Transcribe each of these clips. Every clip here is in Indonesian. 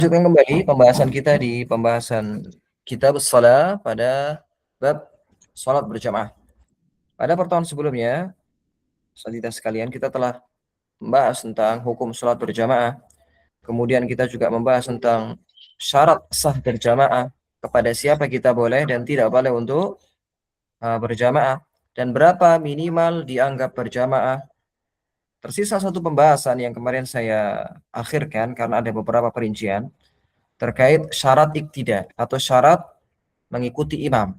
Lanjutkan kembali pembahasan kita di pembahasan kitab shalah pada bab salat berjamaah. Pada pertemuan sebelumnya, saudara sekalian, kita telah membahas tentang hukum salat berjamaah. Kemudian kita juga membahas tentang syarat sah berjamaah, kepada siapa kita boleh dan tidak boleh untuk berjamaah, dan berapa minimal dianggap berjamaah. Tersisa satu pembahasan yang kemarin saya akhirkan karena ada beberapa perincian terkait syarat iktida atau syarat mengikuti imam.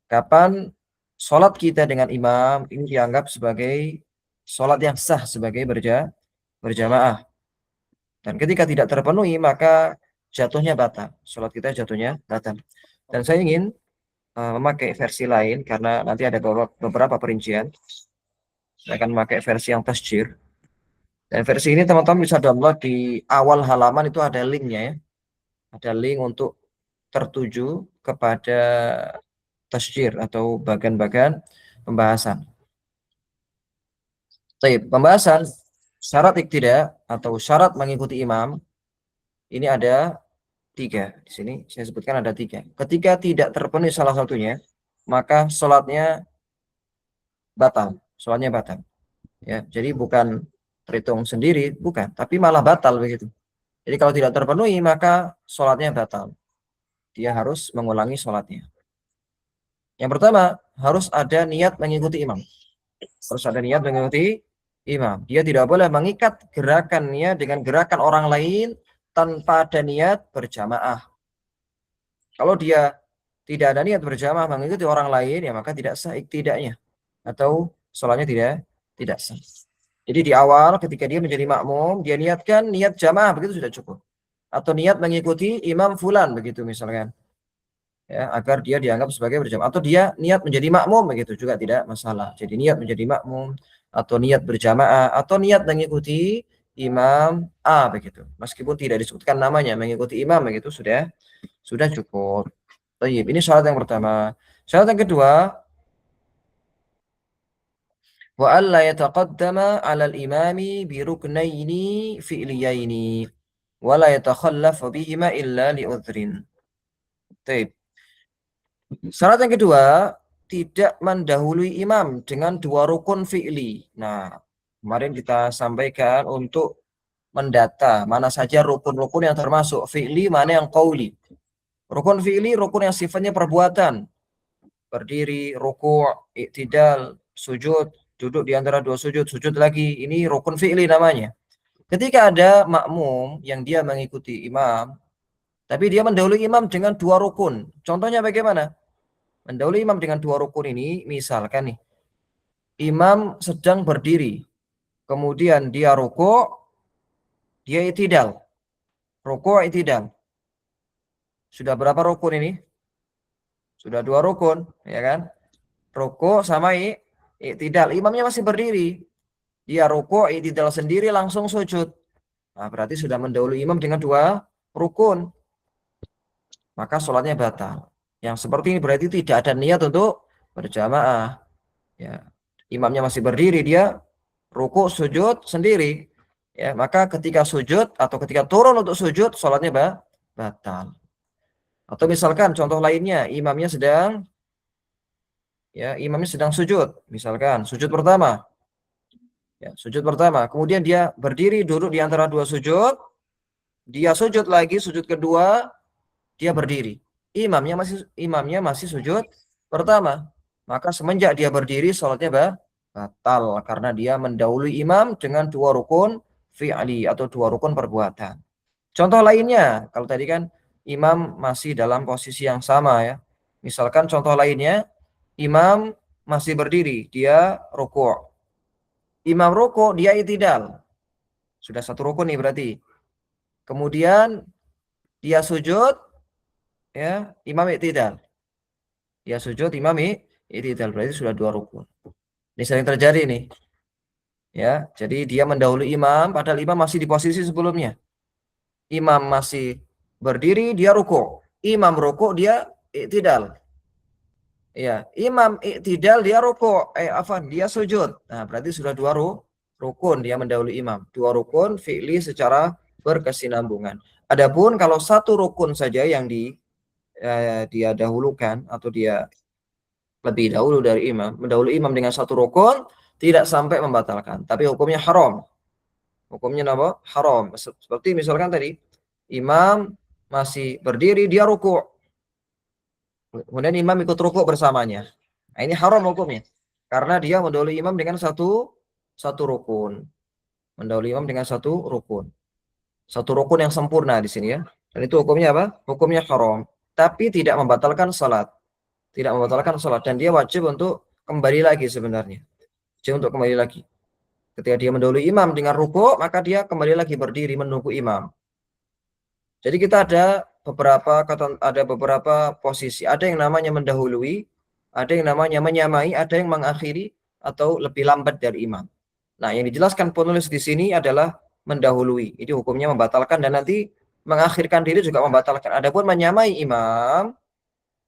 Kapan sholat kita dengan imam ini dianggap sebagai sholat yang sah sebagai berjamaah. Dan ketika tidak terpenuhi maka jatuhnya batal. Sholat kita jatuhnya batal. Dan saya ingin memakai versi lain karena nanti ada beberapa perincian. Saya akan memakai versi yang tasjir. Dan versi ini teman-teman bisa download di awal halaman, itu ada linknya ya. Ada link untuk tertuju kepada tasjir atau bagian-bagian pembahasan. Baik, pembahasan syarat iktida atau syarat mengikuti imam ini ada 3. Di sini saya sebutkan ada 3. Ketika tidak terpenuhi salah satunya, maka sholatnya batal. Sholatnya batal. Ya, jadi bukan terhitung sendiri, bukan, tapi malah batal begitu. Jadi kalau tidak terpenuhi maka sholatnya batal. Dia harus mengulangi sholatnya. Yang pertama, harus ada niat mengikuti imam. Harus ada niat mengikuti imam. Dia tidak boleh mengikat gerakannya dengan gerakan orang lain tanpa ada niat berjamaah. Kalau dia tidak ada niat berjamaah mengikuti orang lain, ya maka tidak sah iktidanya. Atau sholatnya tidak sah. Jadi di awal ketika dia menjadi makmum, dia niatkan niat jamaah, begitu sudah cukup. Atau niat mengikuti imam fulan, begitu misalkan. Ya, agar dia dianggap sebagai berjamaah, atau dia niat menjadi makmum, begitu juga tidak masalah. Jadi niat menjadi makmum atau niat berjamaah atau niat mengikuti imam A, begitu. Meskipun tidak disebutkan namanya, mengikuti imam begitu sudah cukup. Baik, ini syarat yang pertama. Syarat yang kedua, wa alla yataqaddama 'ala al-imami bi ruknaini fi'liyaini wa la yatakhallafu bihima illa li udhrin. Baik. Syarat yang kedua, tidak mendahului imam dengan 2 rukun fi'li. Nah, kemarin kita sampaikan untuk mendata mana saja rukun-rukun yang termasuk fi'li, mana yang qauli. Rukun fi'li, rukun yang sifatnya perbuatan. Berdiri, ruku', i'tidal, sujud, duduk di antara 2 sujud, sujud lagi. Ini rukun fi'li namanya. Ketika ada makmum yang dia mengikuti imam, tapi dia mendahului imam dengan 2 rukun. Contohnya bagaimana? Mendahului imam dengan 2 rukun ini, misalkan nih, imam sedang berdiri, kemudian dia ruku', dia i'tidal. Ruku', i'tidal. Sudah berapa rukun ini? Sudah 2 rukun, ya kan? Ruku' sama i'tidal. Imamnya masih berdiri. Dia ruku', i'tidal sendiri langsung sujud. Nah, berarti sudah mendahului imam dengan 2 rukun. Maka sholatnya batal. Yang seperti ini berarti tidak ada niat untuk berjamaah. Ya, imamnya masih berdiri, dia ruku' sujud sendiri. Ya, maka ketika sujud atau ketika turun untuk sujud, sholatnya batal. Atau misalkan contoh lainnya, imamnya sedang sujud, misalkan sujud pertama. Ya, sujud pertama, kemudian dia berdiri duduk di antara 2 sujud, dia sujud lagi, sujud kedua, dia berdiri. Imamnya masih sujud pertama. Maka semenjak dia berdiri, sholatnya batal karena dia mendahului imam dengan 2 rukun fi'li atau 2 rukun perbuatan. Contoh lainnya, kalau tadi kan imam masih dalam posisi yang sama ya. Misalkan contoh lainnya, imam masih berdiri, dia ruku'. Imam ruku', dia i'tidal. Sudah 1 rukun nih berarti. Kemudian dia sujud, ya, imam i'tidal. Dia sujud, imam i'tidal, berarti sudah 2 rukun. Ini sering terjadi nih. Ya, jadi dia mendahului imam padahal imam masih di posisi sebelumnya. Imam masih berdiri, dia ruku'. Imam ruku', dia i'tidal. Ya, imam i'tidal, dia ruku'. Dia sujud. Nah, berarti sudah 2 rukun dia mendahului imam. 2 rukun fi'li secara berkesinambungan. Adapun kalau satu rukun saja yang dia dahulukan atau dia lebih dahulu dari imam, mendahului imam dengan satu rukun, tidak sampai membatalkan, tapi hukumnya haram. Hukumnya apa? Haram. Seperti misalkan tadi, imam masih berdiri, dia ruku'. Kemudian imam ikut ruku' bersamanya. Nah, ini haram hukumnya. Karena dia mendahului imam dengan satu rukun. Mendahului imam dengan satu rukun. Satu rukun yang sempurna di sini ya. Dan itu hukumnya apa? Hukumnya haram. Tapi tidak membatalkan salat. Tidak membatalkan salat. Dan dia wajib untuk kembali lagi sebenarnya. Wajib untuk kembali lagi. Ketika dia mendahului imam dengan ruku', maka dia kembali lagi berdiri menunggu imam. Jadi kita ada beberapa posisi. Ada yang namanya mendahului, ada yang namanya menyamai, ada yang mengakhiri atau lebih lambat dari imam. Nah, yang dijelaskan penulis di sini adalah mendahului. Ini hukumnya membatalkan dan nanti mengakhirkan diri juga membatalkan. Adapun menyamai imam,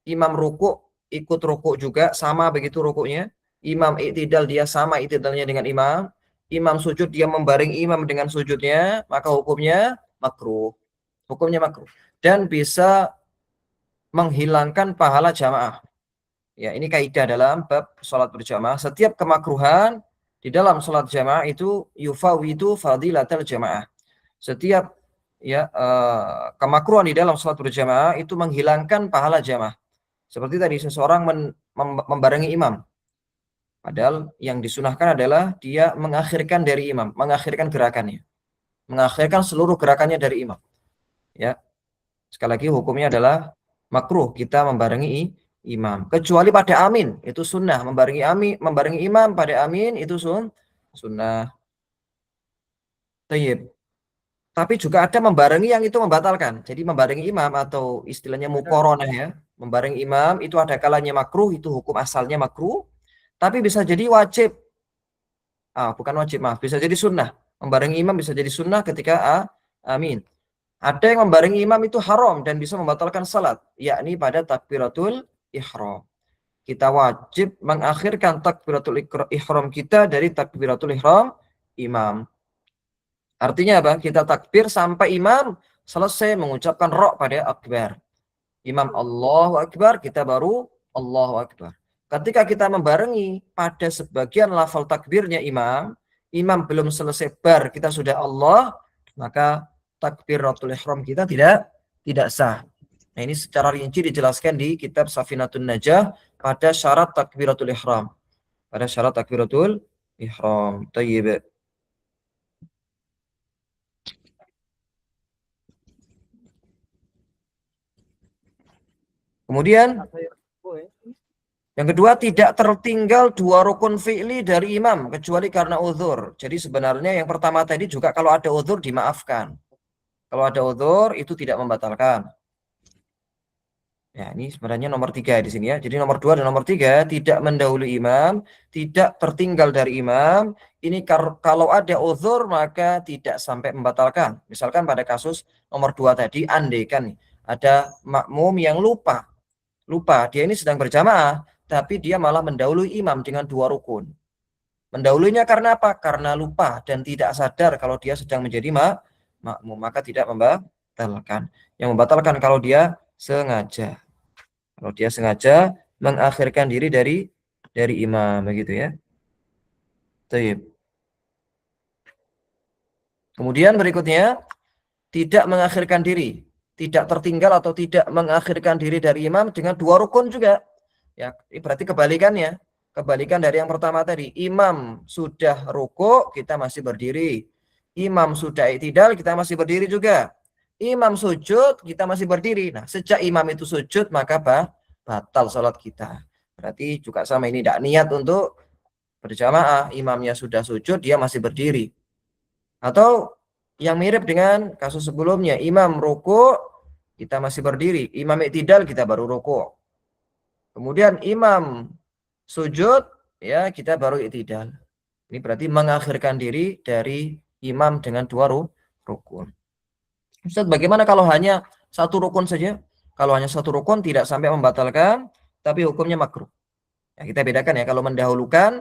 imam ruku' ikut ruku' juga sama begitu ruku'nya. Imam i'tidal dia sama i'tidalnya dengan imam. Imam sujud dia membaring imam dengan sujudnya, maka hukumnya makruh. Hukumnya makruh dan bisa menghilangkan pahala jamaah. Ya, ini kaidah dalam bab salat berjamaah. Setiap kemakruhan di dalam salat jamaah itu yufawidu fadilatal jamaah. Setiap kemakruhan di dalam salat berjamaah itu menghilangkan pahala jamaah. Seperti tadi seseorang membarengi imam. Padahal yang disunahkan adalah dia mengakhirkan dari imam, mengakhirkan gerakannya. Mengakhirkan seluruh gerakannya dari imam. Ya. Sekali lagi hukumnya adalah makruh kita membarengi imam. Kecuali pada amin, itu sunnah. Membarengi imam pada amin itu sunnah. Tayyib. Tapi juga ada membarengi yang itu membatalkan. Jadi membarengi imam atau istilahnya muqaranah ya. Membarengi imam itu ada kalanya makruh, itu hukum asalnya makruh. Tapi bisa jadi wajib. Bukan wajib, maaf. Bisa jadi sunnah. Membarengi imam bisa jadi sunnah ketika amin. Ada yang membarengi imam itu haram dan bisa membatalkan salat, yakni pada takbiratul ihram. Kita wajib mengakhirkan takbiratul ihram kita dari takbiratul ihram imam. Artinya apa? Kita takbir sampai imam selesai mengucapkan ra' pada akbar. Imam Allahu Akbar, kita baru Allahu Akbar. Ketika kita membarengi pada sebagian lafal takbirnya imam, imam belum selesai bar, kita sudah Allah, maka takbiratul ihram kita tidak sah. Nah, ini secara rinci dijelaskan di kitab Safinatun Najah pada syarat takbiratul ihram. Pada syarat takbiratul ihram. Tayyib. Kemudian yang kedua, tidak tertinggal dua rukun fi'li dari imam kecuali karena uzur. Jadi sebenarnya yang pertama tadi juga kalau ada uzur dimaafkan. Kalau ada uzur itu tidak membatalkan. Ya, ini sebenarnya nomor 3 di sini ya. Jadi nomor 2 dan nomor 3 tidak mendahului imam, tidak tertinggal dari imam. Ini kalau ada uzur maka tidak sampai membatalkan. Misalkan pada kasus nomor 2 tadi, andaikan ada makmum yang lupa, dia ini sedang berjamaah, tapi dia malah mendahului imam dengan 2 rukun. Mendahulunya karena apa? Karena lupa dan tidak sadar kalau dia sedang menjadi makmum, maka tidak membatalkan. Yang membatalkan kalau dia sengaja. Kalau dia sengaja mengakhirkan diri dari imam, begitu ya. Taib. Kemudian berikutnya, tidak mengakhirkan diri, tidak tertinggal atau tidak mengakhirkan diri dari imam dengan 2 rukun juga. Ya, berarti kebalikannya. Kebalikan dari yang pertama tadi. Imam sudah ruku, kita masih berdiri. Imam sudah i'tidal, kita masih berdiri juga. Imam sujud, kita masih berdiri. Nah, sejak imam itu sujud, maka batal sholat kita. Berarti juga sama ini, tidak niat untuk berjamaah. Imamnya sudah sujud, dia masih berdiri. Atau yang mirip dengan kasus sebelumnya, imam ruku, kita masih berdiri. Imam i'tidal, kita baru ruku. Kemudian imam sujud, ya kita baru i'tidal. Ini berarti mengakhirkan diri dari imam dengan 2 rukun. Ustaz, bagaimana kalau hanya 1 rukun saja? Kalau hanya 1 rukun tidak sampai membatalkan, tapi hukumnya makruh. Ya, kita bedakan ya, kalau mendahulukan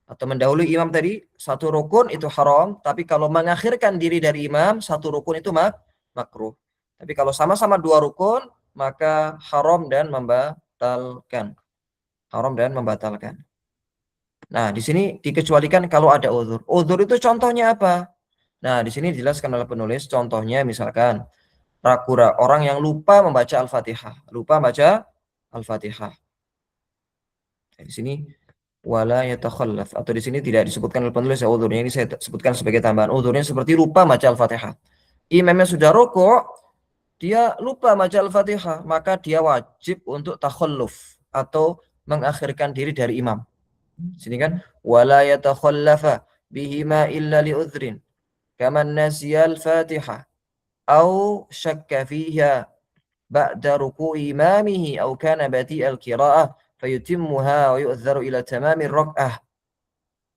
atau mendahului imam tadi 1 rukun itu haram, tapi kalau mengakhirkan diri dari imam 1 rukun itu makruh. Tapi kalau sama-sama dua rukun, maka haram dan membatalkan. Haram dan membatalkan. Nah, di sini dikecualikan kalau ada uzur. Uzur itu contohnya apa? Nah, di sini dijelaskan oleh penulis, contohnya misalkan orang yang lupa membaca Al-Fatihah, lupa baca Al-Fatihah. Nah, di sini wala yatakhallaf, atau di sini tidak disebutkan oleh penulis ya uzurnya, ini saya sebutkan sebagai tambahan. Uzurnya seperti lupa baca Al-Fatihah. Imamnya sudah rukuk, dia lupa baca Al-Fatihah, maka dia wajib untuk takhalluf atau mengakhirkan diri dari imam. Sini kan wala yatakhallafa bihima illa li'udhrin kaman nasiyal Fatihah au syakka fiha ba'da ruku'i imamihi au kana bati'al qira'ah fayutimmuha wa yu'dharu ila tamamir rak'ah.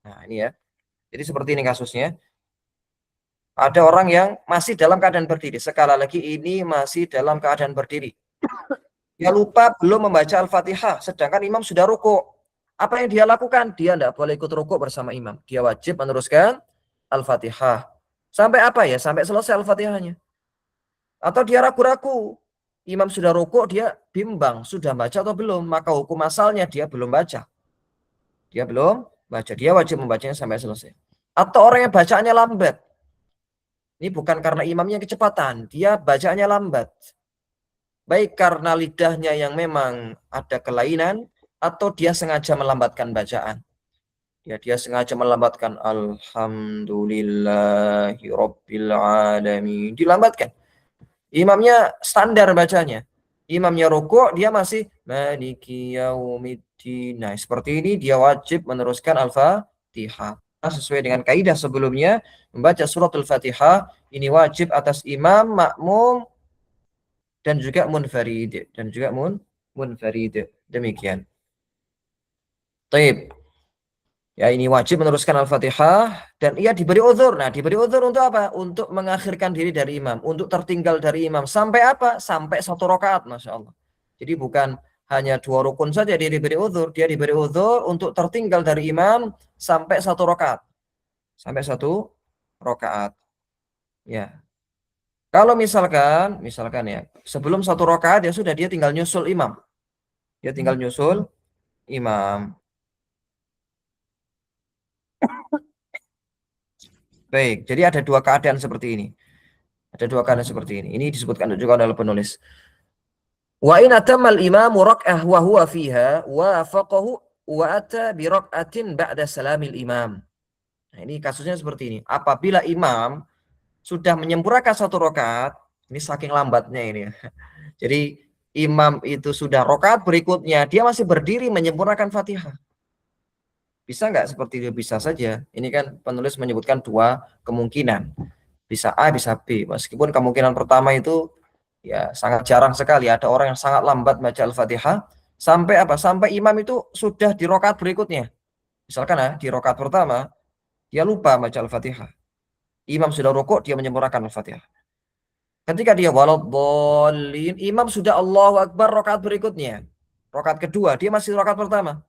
Nah, ini ya. Jadi seperti ini kasusnya. Ada orang yang masih dalam keadaan berdiri. Sekali lagi ini masih dalam keadaan berdiri. Dia lupa belum membaca Al-Fatihah, sedangkan imam sudah rukuk. Apa yang dia lakukan? Dia tidak boleh ikut rukuk bersama imam. Dia wajib meneruskan Al-Fatihah. Sampai apa ya? Sampai selesai Al-Fatihahnya. Atau dia ragu-ragu. Imam sudah rukuk, dia bimbang. Sudah baca atau belum? Maka hukum asalnya dia belum baca. Dia belum baca. Dia wajib membacanya sampai selesai. Atau orang yang bacaannya lambat. Ini bukan karena imamnya kecepatan. Dia bacaannya lambat. Baik karena lidahnya yang memang ada kelainan, atau dia sengaja melambatkan bacaan. Ya, dia sengaja melambatkan alhamdulillahi rabbil alamin. Dilambatkan. Imamnya standar bacanya. Imamnya rukuk, dia masih maliki yaumiddin. Nah, seperti ini dia wajib meneruskan Al-Fatihah. Sesuai dengan kaidah sebelumnya, membaca surat Al-Fatihah ini wajib atas imam, makmum, dan juga munfarid. Munfarid. Demikian. Taib. Ya, ini wajib meneruskan Al-Fatihah dan ia diberi uzur. Nah, diberi uzur untuk apa? Untuk mengakhirkan diri dari imam, untuk tertinggal dari imam. Sampai apa? Sampai 1 rakaat, Masya Allah. Jadi bukan hanya 2 rukun saja dia diberi uzur. Dia diberi uzur untuk tertinggal dari imam sampai 1 rakaat. Sampai 1 rakaat. Ya. Kalau misalkan ya, sebelum 1 rakaat ya sudah dia tinggal nyusul imam. Dia tinggal nyusul imam. Baik, jadi ada 2 keadaan seperti ini. Ada 2 keadaan seperti ini. Ini disebutkan juga oleh penulis. Wa in atamal imamu rak'ah wa huwa fiha wa faqahu wa ata bi rak'atin ba'da salamil imam. Nah, ini kasusnya seperti ini. Apabila imam sudah menyempurnakan 1 rakaat, ini saking lambatnya ini ya. Jadi imam itu sudah rakaat berikutnya, dia masih berdiri menyempurnakan Fatihah. Bisa nggak seperti itu? Bisa saja. Ini kan penulis menyebutkan 2 kemungkinan. Bisa A, bisa B. Meskipun kemungkinan pertama itu ya sangat jarang sekali. Ada orang yang sangat lambat baca Al-Fatihah. Sampai apa? Sampai imam itu sudah di rakaat berikutnya. Misalkan ya, di rakaat pertama, dia lupa baca Al-Fatihah. Imam sudah rukuk, dia menyempurnakan Al-Fatihah. Ketika dia waladhdallin, imam sudah Allahu Akbar rakaat berikutnya. Rakaat kedua, dia masih rakaat pertama.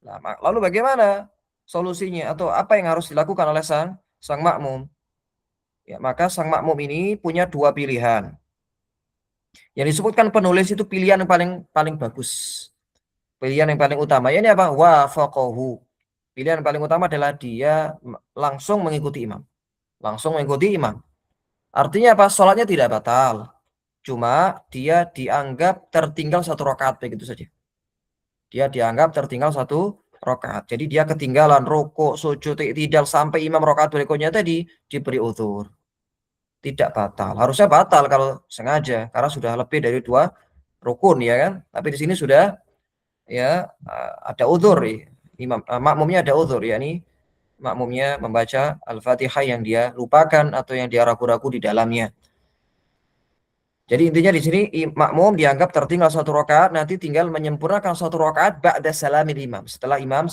Nah, lalu bagaimana solusinya atau apa yang harus dilakukan oleh sang makmum? Ya, maka sang makmum ini punya 2 pilihan. Yang disebutkan penulis itu pilihan yang paling bagus. Pilihan yang paling utama. Ya, ini apa? Wafaqahu. Pilihan yang paling utama adalah dia langsung mengikuti imam. Langsung mengikuti imam. Artinya apa? Sholatnya tidak batal. Cuma dia dianggap tertinggal 1 rakaat begitu saja. Dia dianggap tertinggal 1 rakaat. Jadi dia ketinggalan rukuk, sujud, tidak sampai imam rakaat berikutnya tadi diberi uzur. Tidak batal. Harusnya batal kalau sengaja karena sudah lebih dari 2 rukun ya kan. Tapi di sini sudah ya ada uzur. Imam makmumnya ada uzur, yakni makmumnya membaca Al-Fatihah yang dia lupakan atau yang dia ragu-ragu di dalamnya. Jadi intinya di sini makmum dianggap tertinggal 1 rakaat, nanti tinggal menyempurnakan 1 rakaat ba'da salamil imam, setelah imam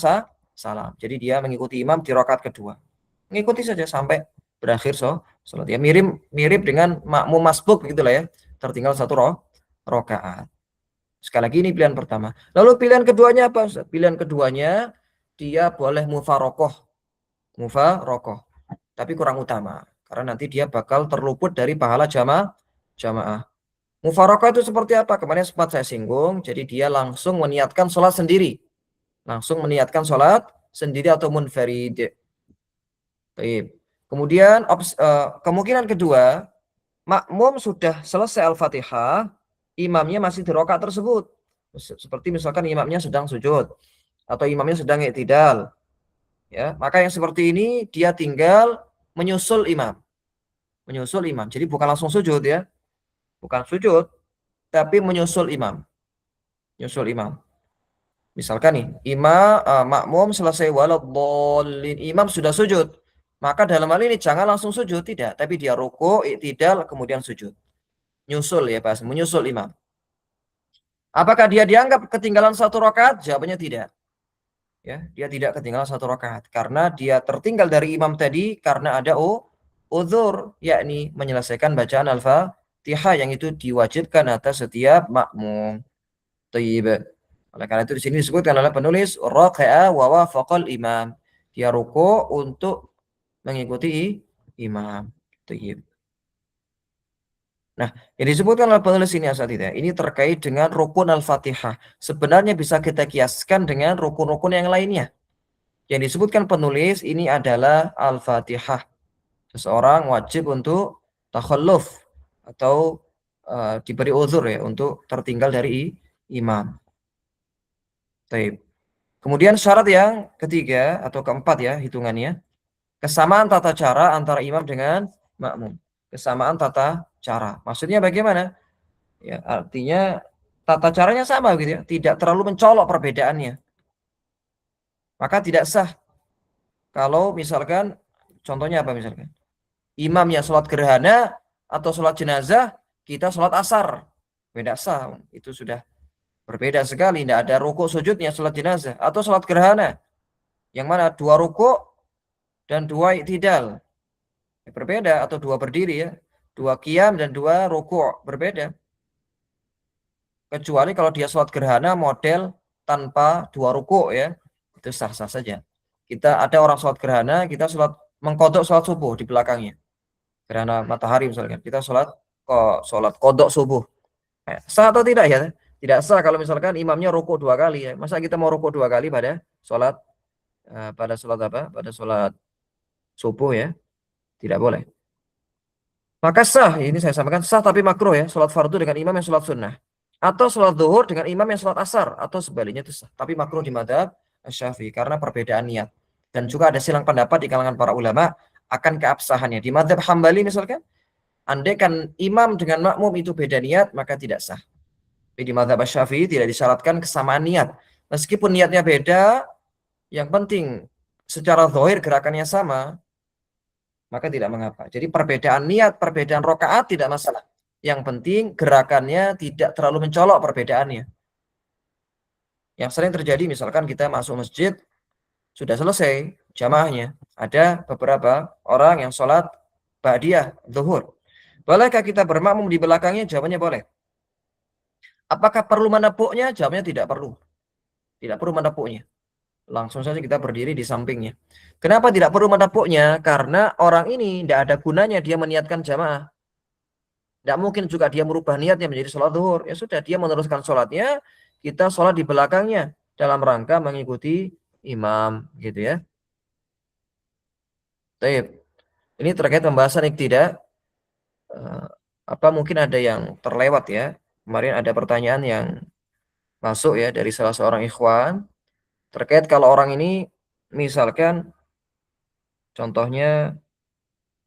salam. Jadi dia mengikuti imam di rakaat kedua. Mengikuti saja sampai berakhir salat. Ya mirip dengan makmum masbuk gitulah ya. Tertinggal 1 rakaat. Sekali lagi ini pilihan pertama. Lalu pilihan keduanya apa? Pilihan keduanya dia boleh mufarokoh. Tapi kurang utama. Karena nanti dia bakal terluput dari pahala jamaah. Mufaroqah itu seperti apa? Kemarin sempat saya singgung. Jadi dia langsung meniatkan sholat sendiri. Langsung meniatkan sholat sendiri atau munfarid. Baik. Kemudian kemungkinan kedua, makmum sudah selesai Al-Fatihah, imamnya masih di rakaat tersebut. Seperti misalkan imamnya sedang sujud atau imamnya sedang i'tidal. Ya, maka yang seperti ini dia tinggal menyusul imam. Menyusul imam. Jadi bukan langsung sujud ya. Bukan sujud, tapi menyusul imam. Menyusul imam. Misalkan nih, makmum selesai waladhdallin, imam sudah sujud. Maka dalam hal ini jangan langsung sujud, tidak, tapi dia ruku, i'tidal, kemudian sujud. Nyusul ya, Pak, menyusul imam. Apakah dia dianggap ketinggalan satu rakaat? Jawabannya tidak. Ya, dia tidak ketinggalan satu rakaat karena dia tertinggal dari imam tadi karena ada uzur, yakni menyelesaikan bacaan Al-Fatihah yang itu diwajibkan atas setiap makmum. Thayyib. Oleh karena itu di sini disebutkan oleh penulis raka'a wa wafaqal imam. Dia ruku untuk mengikuti imam. Thayyib. Nah, yang disebutkan oleh penulis ini asatidz, ini terkait dengan rukun Al-Fatihah. Sebenarnya bisa kita kiaskan dengan rukun-rukun yang lainnya. Yang disebutkan penulis ini adalah Al-Fatihah. Seseorang wajib untuk takhalluf atau diberi uzur ya untuk tertinggal dari imam. Baik. Kemudian syarat yang ketiga atau keempat ya hitungannya, kesamaan tata cara antara imam dengan makmum. Kesamaan tata cara. Maksudnya bagaimana? Ya, artinya tata caranya sama gitu ya, tidak terlalu mencolok perbedaannya. Maka tidak sah kalau misalkan contohnya apa misalkan? Imamnya sholat gerhana atau sholat jenazah, kita sholat asar. Beda sah, itu sudah berbeda sekali. Tidak ada rukuk sujudnya sholat jenazah atau sholat gerhana. Yang mana dua rukuk dan dua i'tidal. Berbeda atau dua berdiri ya. Dua qiyam dan dua rukuk. Berbeda. Kecuali kalau dia sholat gerhana model tanpa dua rukuk ya. Itu sah-sah saja. Kita ada orang sholat gerhana, kita sholat mengkodok sholat subuh di belakangnya. Gerhana matahari misalkan. Kita sholat kodok subuh. Sah atau tidak ya? Tidak sah kalau misalkan imamnya rukuk dua kali ya. Masa kita mau rukuk dua kali pada sholat apa? Pada sholat subuh ya. Tidak boleh. Maka sah, ini saya sampaikan sah tapi makruh ya. Sholat fardu dengan imam yang sholat sunnah. Atau sholat zuhur dengan imam yang sholat asar. Atau sebaliknya itu sah. Tapi makruh di madzhab Syafi'i karena perbedaan niat. Dan juga ada silang pendapat di kalangan para ulama akan keabsahannya. Di madzhab Hambali misalkan, andaikan imam dengan makmum itu beda niat, maka tidak sah. Tapi di madzhab Syafi'i tidak disyaratkan kesamaan niat. Meskipun niatnya beda, yang penting secara zahir gerakannya sama, maka tidak mengapa. Jadi perbedaan niat, perbedaan rokaat tidak masalah. Yang penting gerakannya tidak terlalu mencolok perbedaannya. Yang sering terjadi misalkan kita masuk masjid, sudah selesai jamaahnya. Ada beberapa orang yang sholat ba'diyah, zuhur. Bolehkah kita bermakmum di belakangnya? Jawabannya boleh. Apakah perlu menepuknya? Jawabnya tidak perlu. Tidak perlu menepuknya. Langsung saja kita berdiri di sampingnya. Kenapa tidak perlu menepuknya? Karena orang ini tidak ada gunanya dia meniatkan jamaah. Tidak mungkin juga dia merubah niatnya menjadi sholat zuhur. Ya sudah, dia meneruskan sholatnya, kita sholat di belakangnya dalam rangka mengikuti imam, gitu ya. Baik. Ini terkait pembahasan iktidah. Apa mungkin ada yang terlewat ya? Kemarin ada pertanyaan yang masuk ya dari salah seorang ikhwan terkait kalau orang ini misalkan contohnya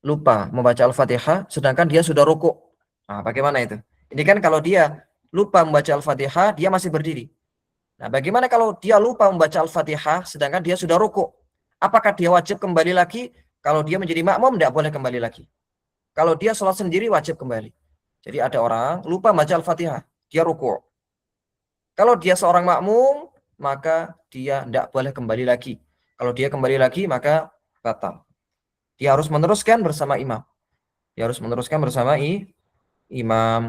lupa membaca Al-Fatihah sedangkan dia sudah rukuk. Nah, bagaimana itu? Ini kan kalau dia lupa membaca Al-Fatihah, dia masih berdiri. Nah, bagaimana kalau dia lupa membaca Al-Fatihah sedangkan dia sudah rukuk? Apakah dia wajib kembali lagi? Kalau dia menjadi makmum, tidak boleh kembali lagi. Kalau dia sholat sendiri, wajib kembali. Jadi ada orang lupa membaca Al-Fatihah, dia rukuk. Kalau dia seorang makmum, maka dia tidak boleh kembali lagi. Kalau dia kembali lagi, maka batal. Dia harus meneruskan bersama imam. Dia harus meneruskan bersama imam.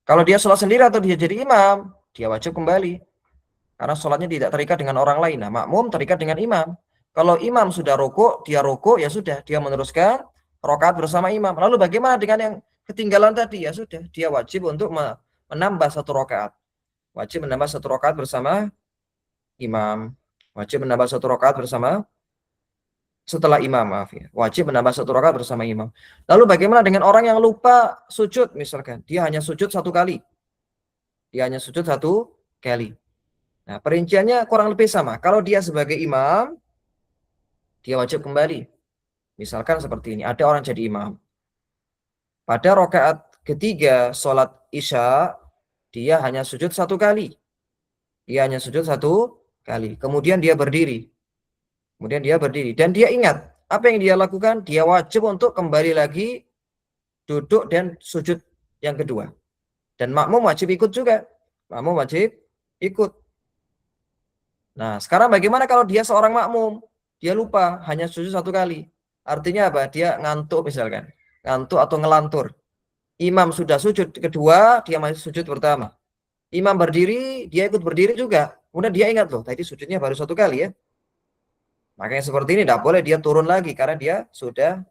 Kalau dia sholat sendiri atau dia jadi imam, dia wajib kembali. Karena sholatnya tidak terikat dengan orang lain. Nah, makmum terikat dengan imam. Kalau imam sudah rukuk, dia rukuk, ya sudah. Dia meneruskan rakaat bersama imam. Lalu bagaimana dengan yang ketinggalan tadi, ya sudah, dia wajib untuk menambah 1 rakaat. Wajib menambah 1 rakaat bersama imam. Wajib menambah 1 rakaat bersama setelah imam, maaf ya. Wajib menambah 1 rakaat bersama imam. Lalu bagaimana dengan orang yang lupa sujud misalkan? Dia hanya sujud 1 kali. Dia hanya sujud 1 kali. Nah, perinciannya kurang lebih sama. Kalau dia sebagai imam, dia wajib kembali. Misalkan seperti ini, ada orang jadi imam. Pada rakaat ketiga sholat isya, dia hanya sujud 1 kali. Dia hanya sujud 1 kali. Kemudian dia berdiri. Dan dia ingat apa yang dia lakukan. Dia wajib untuk kembali lagi duduk dan sujud yang kedua. Dan makmum wajib ikut juga. Makmum wajib ikut. Nah, sekarang bagaimana kalau dia seorang makmum? Dia lupa, hanya sujud 1 kali. Artinya apa? Dia ngantuk misalkan. Ngantuk atau ngelantur. Imam sudah sujud kedua, dia masih sujud pertama. Imam berdiri, dia ikut berdiri juga. Kemudian dia ingat loh, tadi sujudnya baru 1 kali ya. Makanya seperti ini tidak boleh dia turun lagi karena dia sudah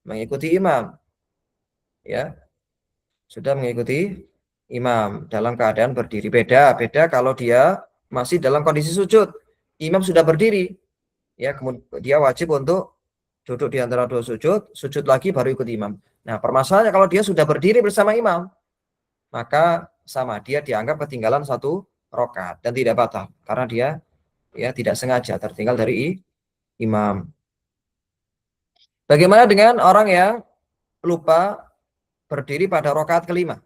mengikuti imam. Ya, sudah mengikuti imam dalam keadaan berdiri. Beda kalau dia masih dalam kondisi sujud. Imam sudah berdiri. Ya, kemudian dia wajib untuk duduk di antara 2 sujud, sujud lagi baru ikut imam. Nah, permasalahannya kalau dia sudah berdiri bersama imam, maka sama, dia dianggap ketinggalan 1 rakaat dan tidak batal karena dia ya tidak sengaja tertinggal dari imam. Bagaimana dengan orang yang lupa berdiri pada rakaat kelima?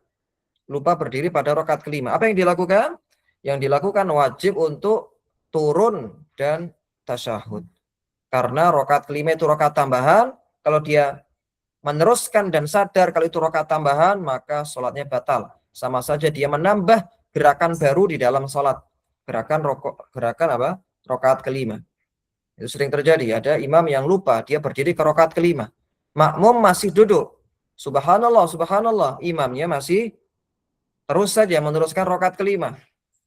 Lupa berdiri pada rakaat kelima. Apa yang dilakukan? Yang dilakukan wajib untuk turun dan tasyahud. Karena rakaat kelima itu rakaat tambahan. Kalau dia meneruskan dan sadar kalau itu rakaat tambahan, maka sholatnya batal. Sama saja dia menambah gerakan baru di dalam sholat. Gerakan apa? Rakaat kelima. Itu sering terjadi. Ada imam yang lupa, dia berdiri ke rakaat kelima. Makmum masih duduk. Subhanallah, subhanallah. Imamnya masih terus saja meneruskan rakaat kelima.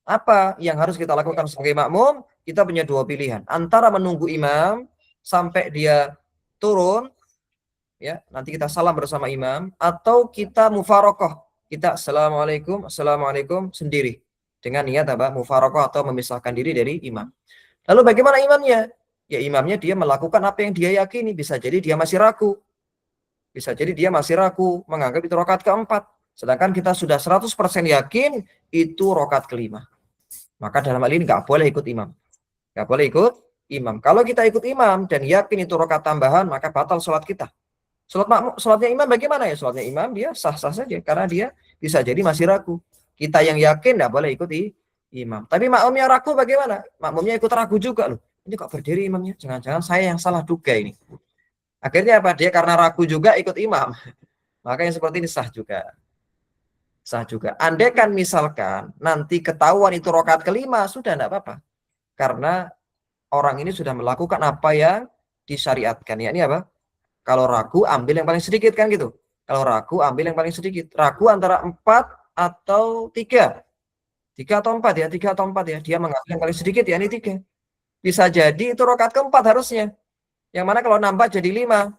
Apa yang harus kita lakukan sebagai makmum? Kita punya 2 pilihan. Antara menunggu imam sampai dia turun, ya, nanti kita salam bersama imam, atau kita mufarokoh. Kita assalamualaikum, assalamualaikum sendiri. Dengan niat apa? Mufarokoh atau memisahkan diri dari imam. Lalu bagaimana imamnya? Ya imamnya dia melakukan apa yang dia yakini. Bisa jadi dia masih ragu. Bisa jadi dia masih ragu, menganggap itu rakaat keempat. Sedangkan kita sudah 100% yakin itu rakaat kelima. Maka dalam hal ini nggak boleh ikut imam. Nggak boleh ikut imam. Kalau kita ikut imam dan yakin itu rakaat tambahan, maka batal sholat kita. Sholatnya imam bagaimana ya? Sholatnya imam dia sah-sah saja. Karena dia bisa jadi masih ragu. Kita yang yakin nggak boleh ikuti imam. Tapi makmumnya ragu bagaimana? Makmumnya ikut ragu juga loh. Ini kok berdiri imamnya? Jangan-jangan saya yang salah duga ini. Akhirnya apa? Dia karena ragu juga ikut imam. Maka yang seperti ini sah juga. Sah juga. Andai kan misalkan nanti ketahuan itu rakaat kelima, sudah tidak apa-apa. Karena orang ini sudah melakukan apa yang disyariatkan. Ya ini apa? Kalau ragu ambil yang paling sedikit kan gitu. Kalau ragu ambil yang paling sedikit. Ragu antara 4 atau 3. 3 atau 4 ya. 3 atau 4 ya. Dia mengambil yang paling sedikit ya ini 3. Bisa jadi itu rakaat keempat harusnya. Yang mana kalau nambah jadi 5.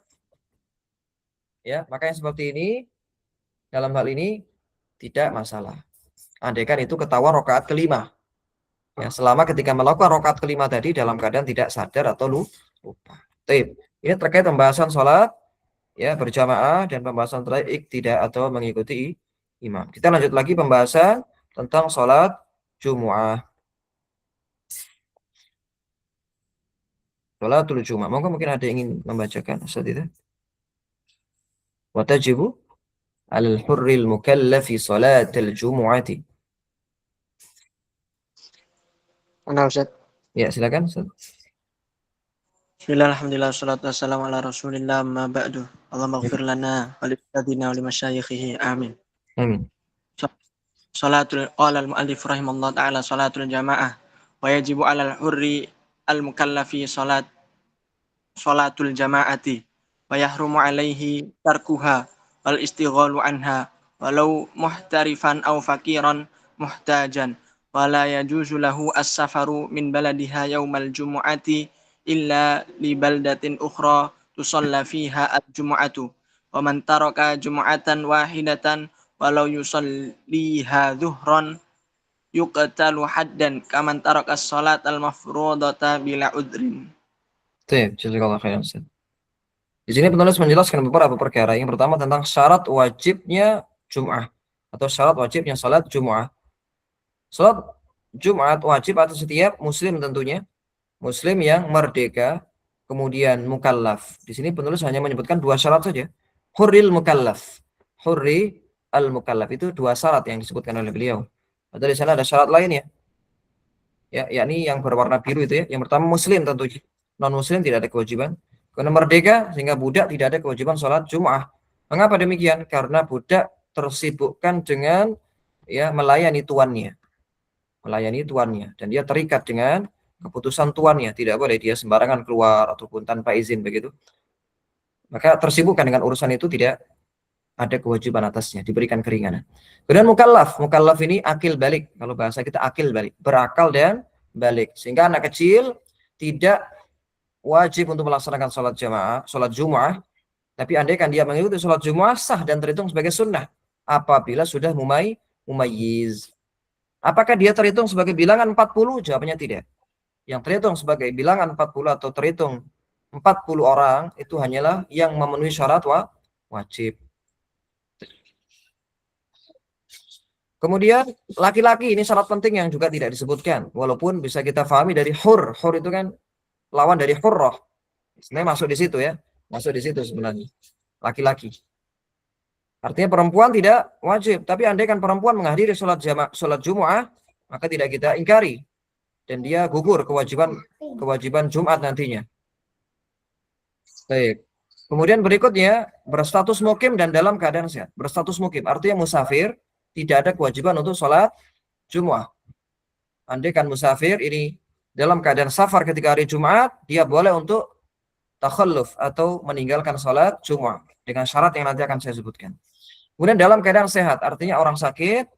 Ya, makanya seperti ini. Dalam hal ini tidak masalah. Andaikan itu ketahuan rakaat kelima. Ya, selama ketika melakukan rakaat kelima tadi dalam keadaan tidak sadar atau lupa. Ini terkait pembahasan sholat ya berjamaah dan pembahasan terakhir tidak atau mengikuti imam. Kita lanjut lagi pembahasan tentang sholat Jumu'ah. Sholatul Jumu'ah. Mungkin ada yang ingin membacakan Ustaz itu. Wa tajibu al-hurril mukallafi sholatul Jumu'ati. Mana Ustaz? Ya, silakan Ustaz. Bismillah, alhamdulillah, wassalatu wassalamu ala rasulillah, ma ba'du. Allahumma gfir lana wa li ustadina wa li masyayikhihi, amin. Amin. Salatul qala al-mu'allif rahimallahu ta'ala salatul jamaah wa yajibu 'alal hurri al-mukallafi salatul jama'ati wa yahrumu 'alaihi tarkuha wal istighalu anha walau muhtarifan aw faqiran muhtajan wa la yajuzu lahu as-safaru min baladiha yaumal jumu'ati illa li baldatin ukhra tusalla fiha al-jumu'atu wa man taraka jumu'atan wahidatan walau yusalliha dhuhran yuqtalu haddan kaman taraka as-salat al-mafrudata bila udrin. Jazakallah khairan, Ustaz. Di sini penulis menjelaskan beberapa perkara. Yang pertama tentang syarat wajibnya Jum'ah atau syarat wajibnya salat Jum'ah. Salat Jumat wajib atas setiap muslim tentunya. Muslim yang merdeka, kemudian mukallaf. Di sini penulis hanya menyebutkan dua syarat saja. Hurril mukallaf. Hurri al-mukallaf. Itu dua syarat yang disebutkan oleh beliau. Padahal di sana ada syarat lainnya. Ya, yakni yang berwarna biru itu ya. Yang pertama muslim tentunya. Non-muslim tidak ada kewajiban. Karena merdeka sehingga budak tidak ada kewajiban sholat Jum'ah. Mengapa demikian? Karena budak tersibukkan dengan ya melayani tuannya. Melayani tuannya dan dia terikat dengan keputusan tuannya, tidak boleh dia sembarangan keluar ataupun tanpa izin begitu. Maka tersibukkan dengan urusan itu, tidak ada kewajiban atasnya, diberikan keringanan. Kemudian mukallaf ini akil balik, kalau bahasa kita akil balik, berakal dan balik, sehingga anak kecil tidak wajib untuk melaksanakan sholat jamaah, sholat Jum'ah, tapi andaikan dia mengikuti sholat Jum'ah sah dan terhitung sebagai sunnah apabila sudah mumayyiz. Apakah dia terhitung sebagai bilangan 40? Jawabannya tidak. Yang terhitung sebagai bilangan 40 atau terhitung 40 orang itu hanyalah yang memenuhi syarat wajib. Kemudian laki-laki ini syarat penting yang juga tidak disebutkan. Walaupun bisa kita pahami dari hur. Hur itu kan lawan dari hurrah. Sebenarnya masuk di situ ya. Masuk di situ sebenarnya. Laki-laki. Artinya perempuan tidak wajib, tapi andaikan perempuan menghadiri sholat Jumu'ah, maka tidak kita ingkari dan dia gugur kewajiban Jumat nantinya. Baik. Kemudian berikutnya berstatus mukim dan dalam keadaan sehat. Berstatus mukim artinya musafir, tidak ada kewajiban untuk sholat Jumu'ah. Andaikan musafir ini dalam keadaan safar ketika hari Jumat, dia boleh untuk takhalluf atau meninggalkan sholat Jumu'ah dengan syarat yang nanti akan saya sebutkan. Kemudian dalam keadaan sehat, artinya orang sakit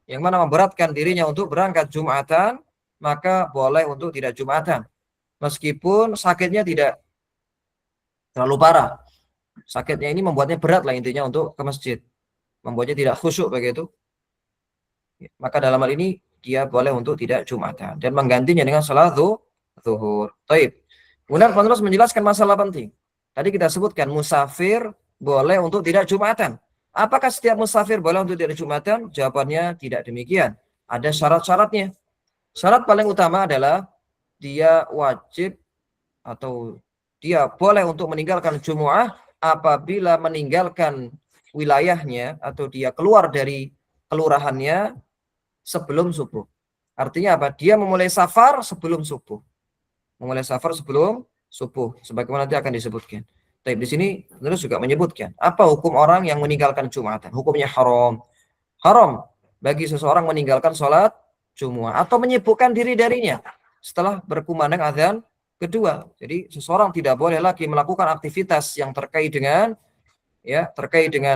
yang mana memberatkan dirinya untuk berangkat Jumatan, maka boleh untuk tidak Jumatan. Meskipun sakitnya tidak terlalu parah. Sakitnya ini membuatnya berat lah intinya untuk ke masjid. Membuatnya tidak khusyuk begitu. Maka dalam hal ini dia boleh untuk tidak Jumatan. Dan menggantinya dengan salat zuhur. Taib. Kemudian penulis menjelaskan masalah penting. Tadi kita sebutkan musafir boleh untuk tidak Jumatan. Apakah setiap musafir boleh untuk tidak Jumatan? Jawabannya tidak demikian. Ada syarat-syaratnya. Syarat paling utama adalah dia wajib atau dia boleh untuk meninggalkan Jumu'ah apabila meninggalkan wilayahnya atau dia keluar dari kelurahannya sebelum subuh. Artinya apa? Dia memulai safar sebelum subuh. Memulai safar sebelum subuh. Sebagaimana nanti akan disebutkan. Tapi di sini terus juga menyebutkan apa hukum orang yang meninggalkan Jumatan. Hukumnya haram. Haram bagi seseorang meninggalkan sholat Jumu'ah atau menyibukkan diri darinya setelah berkumandang azan kedua. Jadi seseorang tidak boleh lagi melakukan aktivitas yang terkait dengan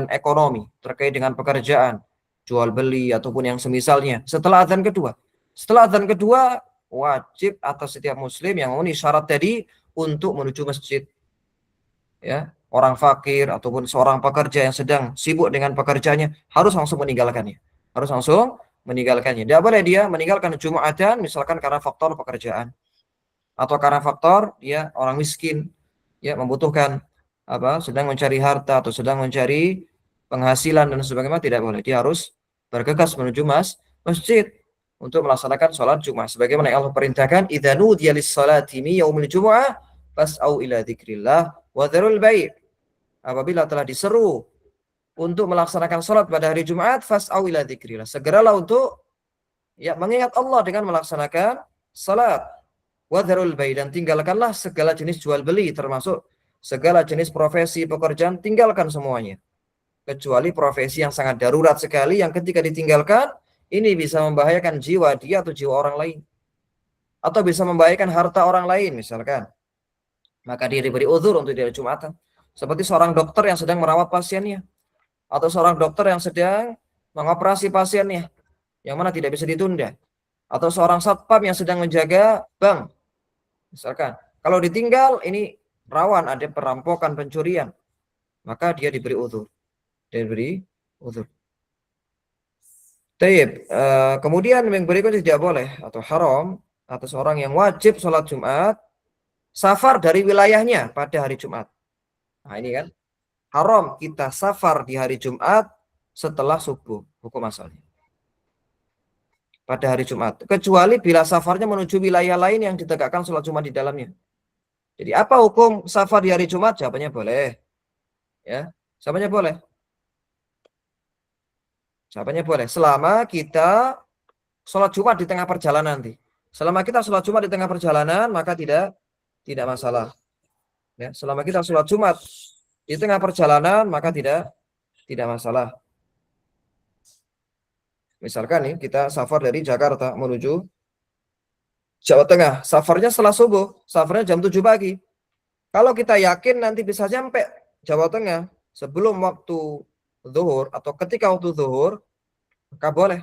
ekonomi, terkait dengan pekerjaan, jual beli ataupun yang semisalnya setelah azan kedua. Setelah azan kedua wajib atas setiap muslim yang memenuhi syarat tadi untuk menuju masjid. Ya, orang fakir ataupun seorang pekerja yang sedang sibuk dengan pekerjaannya harus langsung meninggalkannya. Harus langsung meninggalkannya. Tidak boleh dia meninggalkan Jumatan misalkan karena faktor pekerjaan atau karena faktor dia orang miskin, ya membutuhkan sedang mencari harta atau sedang mencari penghasilan dan sebagainya, tidak boleh. Dia harus bergegas menuju masjid untuk melaksanakan sholat Jumat. Sebagaimana yang Allah perintahkan, idza nudiya lis-salati min yaumil jumu'ah fas'au ila dzikrillah wa dzarul bai'. Apabila telah diseru untuk melaksanakan sholat pada hari Jumat, fas'au ila dzikrillah. Segeralah untuk mengingat Allah dengan melaksanakan salat. Wa dzarul bai', dan tinggalkanlah segala jenis jual beli termasuk segala jenis profesi pekerjaan, tinggalkan semuanya. Kecuali profesi yang sangat darurat sekali yang ketika ditinggalkan ini bisa membahayakan jiwa dia atau jiwa orang lain. Atau bisa membahayakan harta orang lain misalkan. Maka dia diberi uzur untuk tidak Jumatan. Seperti seorang dokter yang sedang merawat pasiennya. Atau seorang dokter yang sedang mengoperasi pasiennya. Yang mana tidak bisa ditunda. Atau seorang satpam yang sedang menjaga bank. Misalkan. Kalau ditinggal ini rawan ada perampokan, pencurian. maka dia diberi uzur. Taib. Kemudian yang berikutnya tidak boleh atau haram atas orang yang wajib sholat Jumat safar dari wilayahnya pada hari Jumat. Nah ini kan haram kita safar di hari Jumat setelah subuh, hukum asalnya pada hari Jumat, kecuali bila safarnya menuju wilayah lain yang ditegakkan sholat Jumat di dalamnya. Jadi apa hukum safar di hari Jumat? Jawabannya boleh. Ya, jawabannya boleh. Jawabannya boleh. Selama kita sholat Jumat di tengah perjalanan nanti. Selama kita sholat Jumat di tengah perjalanan, maka tidak masalah. Ya, selama kita sholat Jumat di tengah perjalanan, maka tidak masalah. Misalkan nih, kita safar dari Jakarta menuju Jawa Tengah. Safarnya setelah subuh, safarnya jam 7 pagi. Kalau kita yakin nanti bisa sampai Jawa Tengah sebelum waktu zuhur atau ketika waktu zuhur, maka boleh.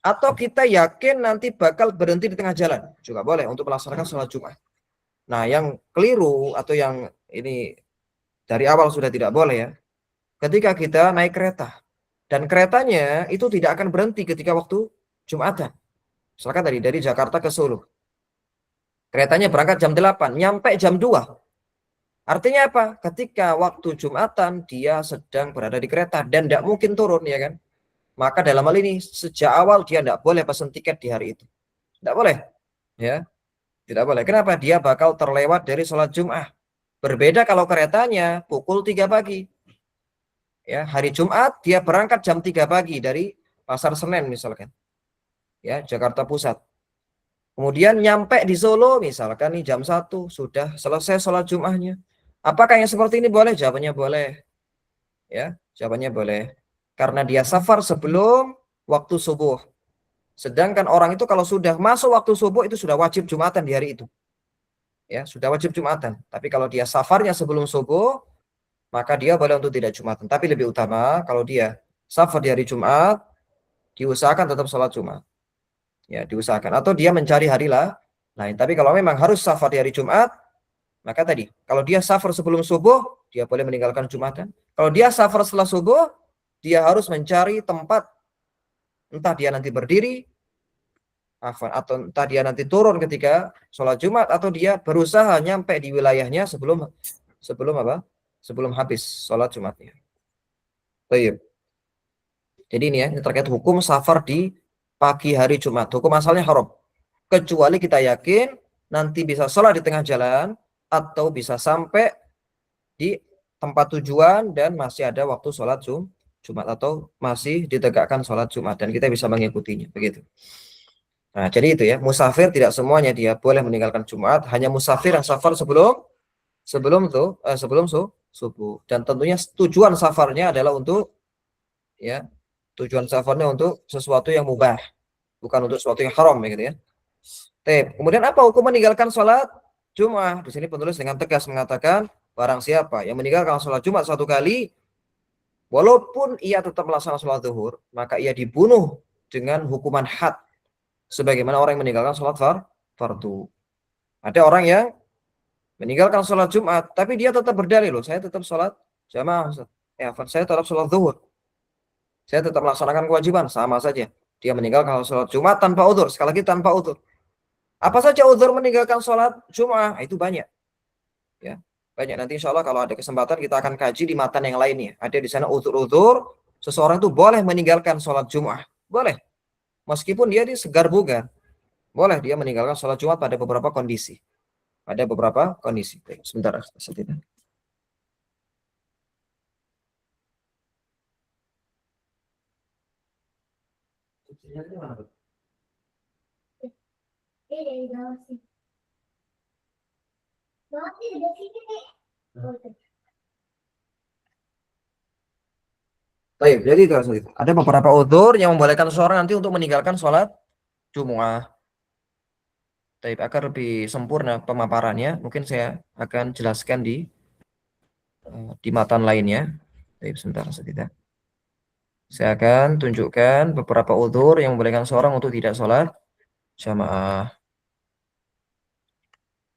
Atau kita yakin nanti bakal berhenti di tengah jalan, juga boleh untuk melaksanakan sholat Jumat. Nah, yang keliru atau yang ini dari awal sudah tidak boleh ya. Ketika kita naik kereta dan keretanya itu tidak akan berhenti ketika waktu Jumatan. Misalkan dari Jakarta ke Solo. Keretanya berangkat jam 8, nyampe jam 2. Artinya apa? Ketika waktu Jumatan dia sedang berada di kereta dan tidak mungkin turun ya kan. Maka dalam hal ini sejak awal dia tidak boleh pesan tiket di hari itu. Tidak boleh. Ya, tidak boleh. Kenapa? Dia bakal terlewat dari sholat Jum'ah. Berbeda kalau keretanya pukul 3 pagi. Ya, hari Jumat dia berangkat jam 3 pagi dari Pasar Senen misalkan. Ya, Jakarta Pusat. Kemudian nyampe di Solo misalkan nih jam 1 sudah selesai sholat Jum'ahnya. Apakah yang seperti ini boleh? Jawabannya boleh. Ya, jawabannya boleh. Karena dia safar sebelum waktu subuh. Sedangkan orang itu kalau sudah masuk waktu subuh itu sudah wajib Jumatan di hari itu. Ya, sudah wajib Jumatan. Tapi kalau dia safarnya sebelum subuh, maka dia boleh untuk tidak Jumatan. Tapi lebih utama kalau dia safar di hari Jumat, diusahakan tetap sholat Jumat. Ya, diusahakan. Atau dia mencari hari lain. Tapi kalau memang harus safar di hari Jumat, maka tadi, kalau dia safar sebelum subuh, dia boleh meninggalkan Jumatan. Kalau dia safar setelah subuh, dia harus mencari tempat, entah dia nanti berdiri, atau entah dia nanti turun ketika sholat Jumat, atau dia berusaha nyampe di wilayahnya sebelum apa? Sebelum habis sholat Jumatnya. Baik. Jadi ini ya, ini terkait hukum safar di pagi hari Jumat. Hukum asalnya haram. Kecuali kita yakin nanti bisa sholat di tengah jalan atau bisa sampai di tempat tujuan dan masih ada waktu sholat Jumat atau masih ditegakkan sholat Jumat dan kita bisa mengikutinya. Begitu. Nah, jadi itu ya, musafir tidak semuanya dia boleh meninggalkan Jumat, hanya musafir yang safar sebelum subuh. Dan tentunya tujuan safarnya adalah untuk ya, tujuan safarnya untuk sesuatu yang mubah, bukan untuk sesuatu yang haram gitu ya. Kemudian apa hukum meninggalkan sholat Jumat? Di sini penulis dengan tegas mengatakan barang siapa yang meninggalkan sholat Jumat satu kali, walaupun ia tetap melaksanakan sholat zuhur, maka ia dibunuh dengan hukuman had, sebagaimana orang yang meninggalkan sholat fardu. Ada orang yang meninggalkan sholat Jumat, tapi dia tetap berdalil loh, saya tetap sholat jamaah, saya tetap sholat zuhur, saya tetap melaksanakan kewajiban, sama saja. Dia meninggalkan sholat Jumat tanpa udzur, sekali lagi tanpa udzur. Apa saja udzur meninggalkan sholat Jumat? Itu banyak. Ya, banyak. Nanti insya Allah kalau ada kesempatan kita akan kaji di matan yang lainnya. Ada di sana udzur-udzur seseorang itu boleh meninggalkan sholat Jumat, boleh. Meskipun dia segar bugar, boleh dia meninggalkan sholat Jumat pada beberapa kondisi. Ada beberapa kondisi. Sebentar, sebentar. Baik, jadi itu ada beberapa udzur yang membolehkan seseorang nanti untuk meninggalkan sholat Jumat. Baik, agar lebih sempurna pemaparannya, mungkin saya akan jelaskan di matan lainnya. Baik, sebentar saja. Saya akan tunjukkan beberapa udzur yang membolehkan seorang untuk tidak sholat jamaah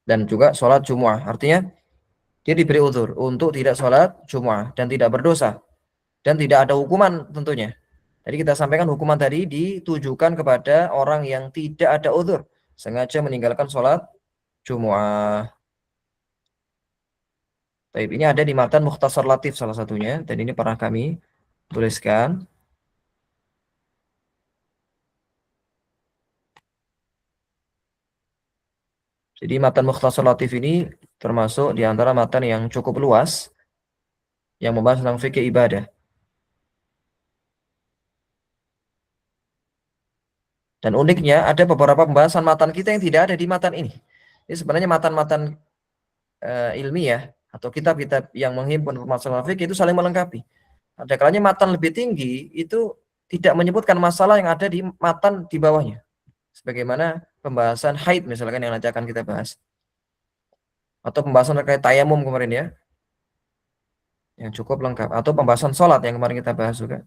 dan juga sholat Jumat. Artinya Dia diberi udzur untuk tidak sholat Jum'ah dan tidak berdosa dan tidak ada hukuman tentunya. Jadi kita sampaikan hukuman tadi ditujukan kepada orang yang tidak ada udzur, sengaja meninggalkan sholat Jum'ah. Baik, ini ada di matan Mukhtasar Latif salah satunya, dan ini pernah kami tuliskan. Jadi matan Mukhtasar Latif ini termasuk di antara matan yang cukup luas yang membahas tentang fikih ibadah. Dan uniknya ada beberapa pembahasan matan kita yang tidak ada di matan ini. Ini sebenarnya matan-matan ilmiah atau kitab-kitab yang menghimpun permasalahan fikih itu saling melengkapi. Ada kalanya matan lebih tinggi itu tidak menyebutkan masalah yang ada di matan di bawahnya. Sebagaimana pembahasan haid misalkan yang nanti akan kita bahas. Atau pembahasan terkait tayamum kemarin ya, yang cukup lengkap. Atau pembahasan sholat yang kemarin kita bahas juga.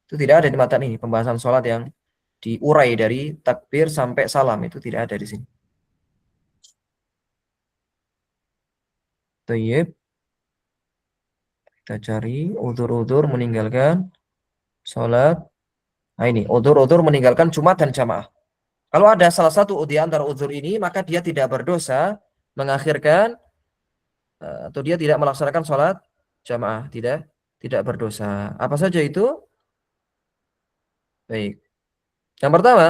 Itu tidak ada di matan ini. Pembahasan sholat yang diurai dari takbir sampai salam itu tidak ada di sini. Tayyib. Kita cari udzur-udzur meninggalkan sholat. Nah ini, udzur-udzur meninggalkan Jumat dan jamaah. Kalau ada salah satu di antara udzur ini, maka dia tidak berdosa mengakhirkan atau dia tidak melaksanakan sholat jamaah, tidak berdosa. Apa saja itu? Baik. Yang pertama,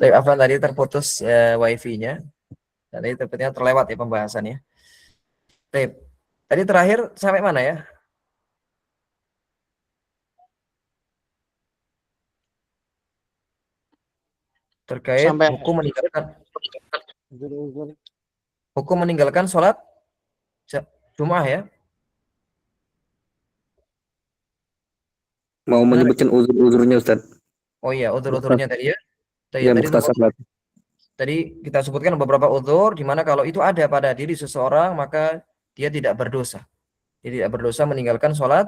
Afwan tadi terputus wifi-nya. Dan tadi sepertinya terlewat ya pembahasannya. Baik. Tadi terakhir sampai mana ya? Terkait Sampai hukum meninggalkan sholat Jum'ah ya. Mau Benar. menyebutkan uzur-uzurnya Ustaz. Oh iya, Mukhtas, udur-udurnya tadi ya. ya Tadi mukhtasar lah. tadi kita sebutkan beberapa udur di mana kalau itu ada pada diri seseorang maka dia tidak berdosa. Dia tidak berdosa meninggalkan sholat.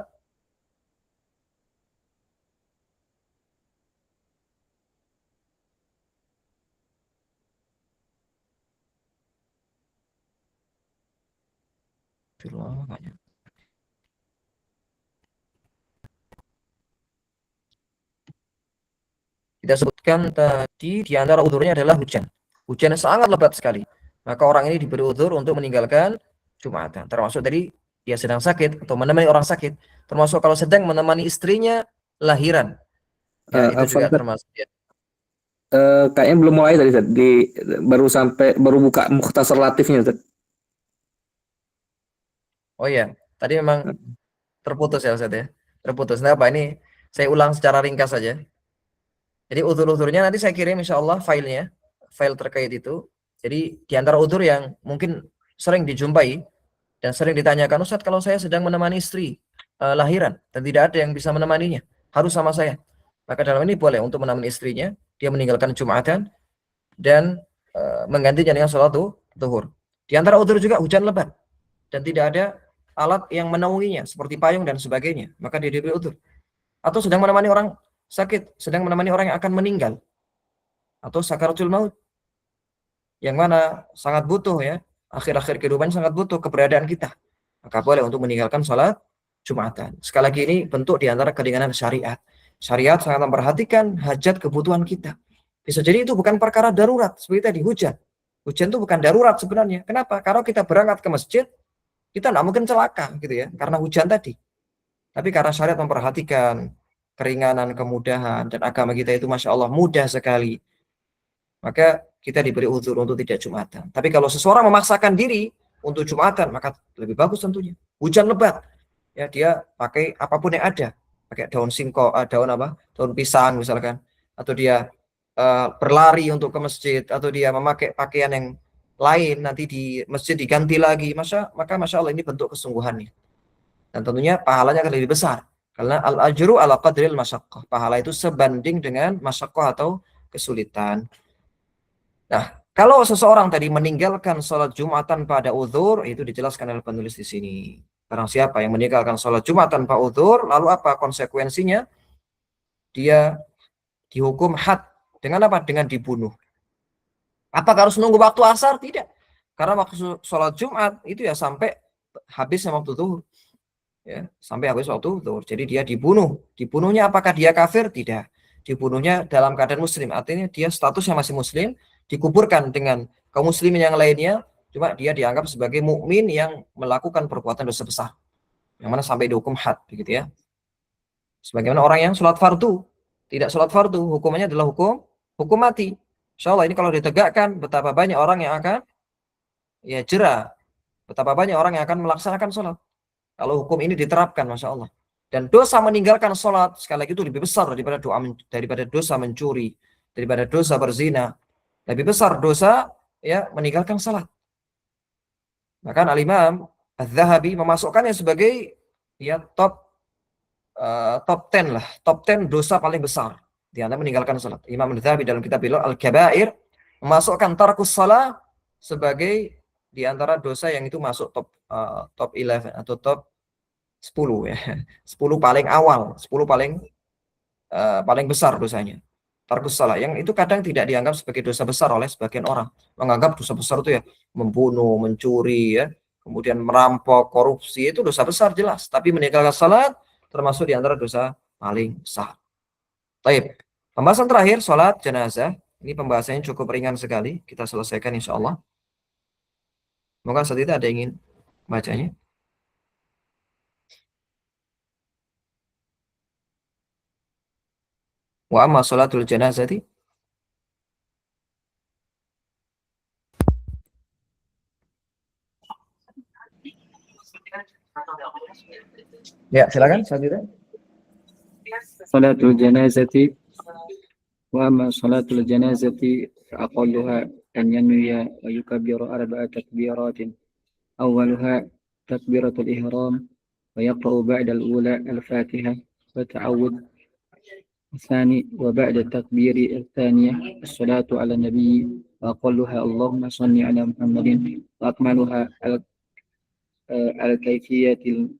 Kita sebutkan tadi di antara udurnya adalah hujan. Hujan yang sangat lebat sekali. Maka orang ini diberi udur untuk meninggalkan Jumatan. Termasuk tadi dia sedang sakit atau menemani orang sakit. Termasuk kalau sedang menemani istrinya lahiran. Ya, itu juga Ustaz, termasuk ya. kayaknya belum mulai tadi Ustaz. Baru buka mukhtasar latifnya Ustaz. Oh iya, tadi memang terputus ya Ustaz ya. Terputus. Nah, apa ini? Saya ulang secara ringkas saja. Jadi udur-udurnya nanti saya kirim insya Allah filenya, file terkait itu. Jadi di antara udur yang mungkin sering dijumpai dan sering ditanyakan, Ustaz kalau saya sedang menemani istri lahiran dan tidak ada yang bisa menemaninya, harus sama saya. Maka dalam ini boleh untuk menemani istrinya, dia meninggalkan Jumatan dan menggantinya dengan sholat zuhur. Di antara udur juga hujan lebat dan tidak ada alat yang menaunginya seperti payung dan sebagainya, maka dia diberi udur. Atau sedang menemani orang sakit, sedang menemani orang yang akan meninggal atau sakaratul maut yang mana sangat butuh ya, akhir-akhir kehidupan sangat butuh keberadaan kita. Maka boleh untuk meninggalkan sholat Jumatan. Sekali lagi ini bentuk di antara keringanan syariat. Syariat sangat memperhatikan hajat kebutuhan kita. Bisa jadi itu bukan perkara darurat, seperti tadi hujan. Hujan itu bukan darurat sebenarnya. Kenapa? Kalau kita berangkat ke masjid, kita tidak mungkin celaka gitu ya, karena hujan tadi. Tapi karena syariat memperhatikan keringanan, kemudahan, dan agama kita itu Masya Allah mudah sekali, maka kita diberi uzur untuk tidak Jumatan. Tapi kalau seseorang memaksakan diri untuk Jumatan, maka lebih bagus tentunya. Hujan lebat, ya dia pakai apapun yang ada, pakai daun singkong, daun apa, daun pisang misalkan, atau dia berlari untuk ke masjid, atau dia memakai pakaian yang lain, nanti di masjid diganti lagi, maka Masya Allah ini bentuk kesungguhannya. Dan tentunya pahalanya akan lebih besar. Karena al-ajru ala qadril masyaqqah. Pahala itu sebanding dengan masyaqqah atau kesulitan. Nah, kalau seseorang tadi meninggalkan sholat Jumat tanpa ada uzur, itu dijelaskan oleh penulis di sini. Barang siapa yang meninggalkan sholat Jumat tanpa uzur, lalu apa konsekuensinya? Dia dihukum had. Dengan apa? Dengan dibunuh. Apakah harus nunggu waktu asar? Tidak. Karena waktu sholat Jumat itu ya sampai habisnya waktu zuhur. Ya, sampai habis waktu zuhur. Jadi dia dibunuh. Dibunuhnya apakah dia kafir? Tidak. Dibunuhnya dalam keadaan muslim. Artinya dia statusnya masih muslim, dikuburkan dengan kaum muslimin yang lainnya, cuma dia dianggap sebagai mukmin yang melakukan perbuatan dosa besar. Yang mana sampai dihukum had, begitu ya. Sebagaimana orang yang sholat fardu, tidak sholat fardu, hukumannya adalah hukum mati. Insya Allah ini kalau ditegakkan, betapa banyak orang yang akan ya jera, betapa banyak orang yang akan melaksanakan sholat. Kalau hukum ini diterapkan, Masya Allah. Dan dosa meninggalkan sholat, sekali lagi itu lebih besar daripada dosa mencuri, daripada dosa berzina. Lebih besar dosa ya meninggalkan sholat. Bahkan Al-Imam Az-Zahabi memasukkannya sebagai ya top 10 lah, top 10 dosa paling besar di antara meninggalkan salat. Imam Az-Zahabi dalam kitab beliau Al-Kabair memasukkan tarkus salat sebagai di antara dosa yang itu masuk top 11 atau top 10 ya. 10 paling awal, 10 paling besar dosanya. Tarkus salat yang itu kadang tidak dianggap sebagai dosa besar oleh sebagian orang. Menganggap dosa besar itu ya membunuh, mencuri ya, kemudian merampok, korupsi itu dosa besar jelas. Tapi meninggalkan salat termasuk di antara dosa paling besar. Baik. Pembahasan terakhir salat jenazah. Ini pembahasannya cukup ringan sekali. Kita selesaikan insya Allah. Semoga saat itu ada yang ingin bacanya. Wa amma salatul janazati Ya, silakan selanjutnya. Salatul janazati wa amma salatul janazati aqalluha an yanwiya wa yukabbiru arba'a takbiratin awwaluha takbiratul ihram wa yaqra'u ba'da al-ula al-fatihah wa ta'awud الثاني وبعد التكبير الثانية الصلاة على النبي وأقلها اللهم صل على محمد وأكملها الكيفية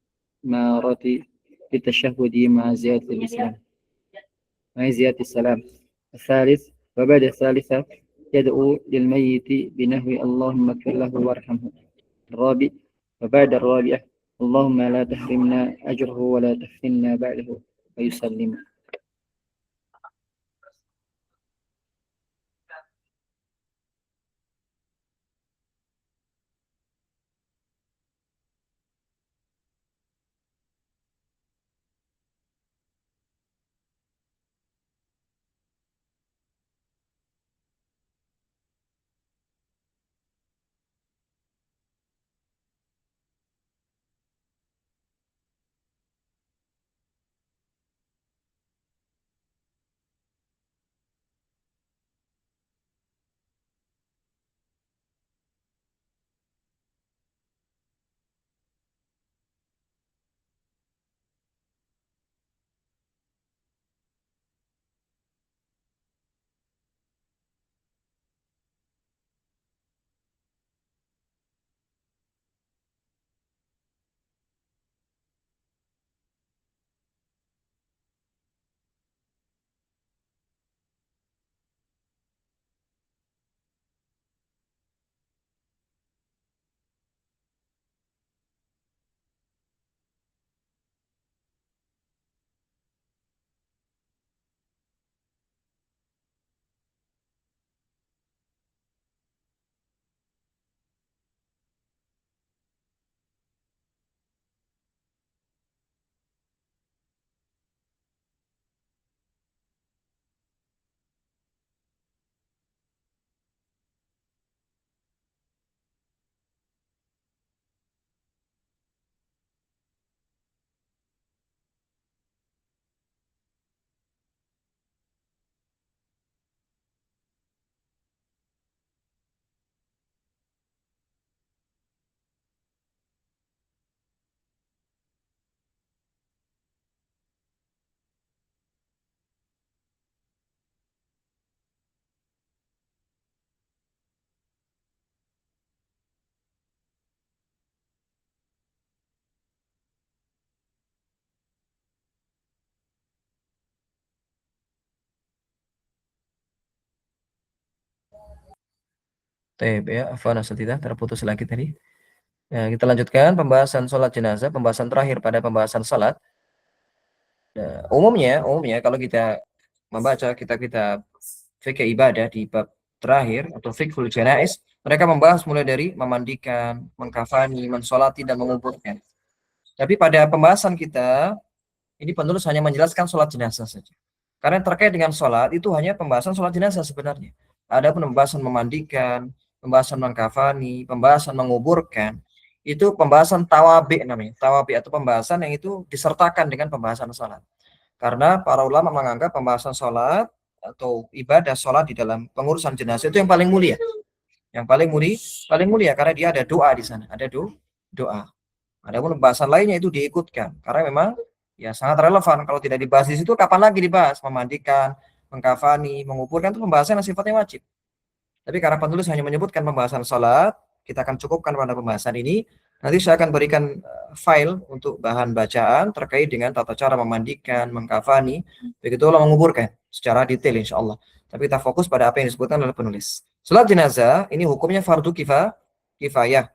المارة للتشهد مع زيادة الإسلام مع زيادة السلام الثالث وبعد الثالثة يدعو للميت بنحو اللهم اغفر له وارحمه الرابع وبعد الرابعة اللهم لا تحرمنا أجره ولا تفتنا بعده ويسلم. Baik ya, afwan asatidzah, terputus lagi tadi. Ya, kita lanjutkan pembahasan sholat jenazah, pembahasan terakhir pada pembahasan sholat. Ya, umumnya kalau kita membaca kitab-kitab fikih ibadah di bab terakhir atau fiqhul janaiz, mereka membahas mulai dari memandikan, mengkafani, mensolati dan menguburkan. Tapi pada pembahasan kita ini penulis hanya menjelaskan sholat jenazah saja. Karena terkait dengan sholat itu hanya pembahasan sholat jenazah sebenarnya. Ada pun pembahasan memandikan, pembahasan mengkafani, pembahasan menguburkan, itu pembahasan tawabi namanya. Tawabi atau pembahasan yang itu disertakan dengan pembahasan sholat. Karena para ulama menganggap pembahasan sholat atau ibadah sholat di dalam pengurusan jenazah itu yang paling mulia. Yang paling mulia karena dia ada doa di sana, ada doa. Adapun pembahasan lainnya itu diikutkan karena memang ya sangat relevan. Kalau tidak dibahas di situ kapan lagi dibahas? Memandikan, mengkafani, menguburkan itu pembahasan yang sifatnya wajib. Tapi karena penulis hanya menyebutkan pembahasan salat, kita akan cukupkan pada pembahasan ini. Nanti saya akan berikan file untuk bahan bacaan terkait dengan tata cara memandikan, mengkafani, begitu pula menguburkan secara detail insya Allah. Tapi kita fokus pada apa yang disebutkan oleh penulis. Salat jenazah ini hukumnya fardu kifayah.